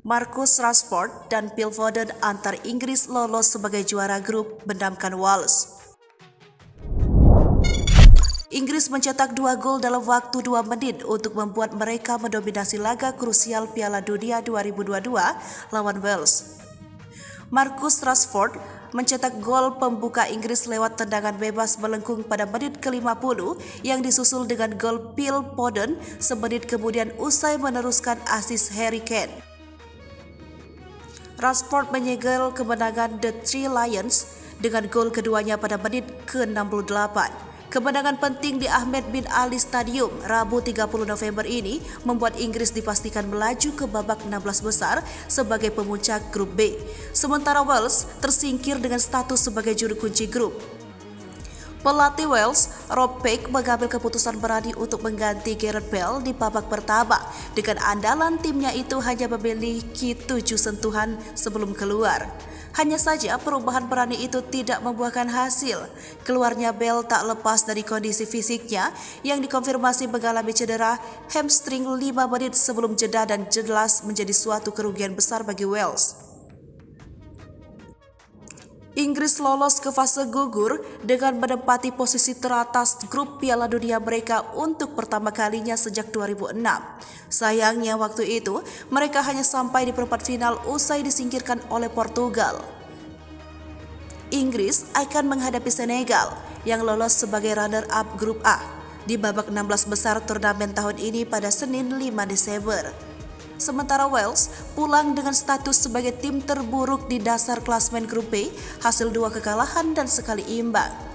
Marcus Rashford dan Phil Foden antar Inggris lolos sebagai juara grup mendamkan Wales. Inggris mencetak 2 gol dalam waktu 2 menit untuk membuat mereka mendominasi laga krusial Piala Dunia 2022 lawan Wales. Marcus Rashford mencetak gol pembuka Inggris lewat tendangan bebas melengkung pada menit ke-50 yang disusul dengan gol Phil Foden semenit kemudian usai meneruskan asis Harry Kane. Rashford menyegel kemenangan The Three Lions dengan gol keduanya pada menit ke-68. Kemenangan penting di Ahmed bin Ali Stadium Rabu 30 November ini membuat Inggris dipastikan melaju ke babak 16 besar sebagai pemuncak grup B. Sementara Wales tersingkir dengan status sebagai juru kunci grup. Pelatih Wales, Rob Peck, mengambil keputusan berani untuk mengganti Gareth Bale di babak pertama dengan andalan timnya itu hanya memiliki 7 sentuhan sebelum keluar. Hanya saja perubahan berani itu tidak membuahkan hasil. Keluarnya Bale tak lepas dari kondisi fisiknya yang dikonfirmasi mengalami cedera hamstring 5 menit sebelum jeda dan jelas menjadi suatu kerugian besar bagi Wales. Inggris lolos ke fase gugur dengan menempati posisi teratas grup Piala Dunia mereka untuk pertama kalinya sejak 2006. Sayangnya waktu itu mereka hanya sampai di perempat final usai disingkirkan oleh Portugal. Inggris akan menghadapi Senegal yang lolos sebagai runner-up grup A di babak 16 besar turnamen tahun ini pada Senin 5 Desember. Sementara Wales pulang dengan status sebagai tim terburuk di dasar klasemen grup B, hasil 2 kekalahan dan sekali imbang.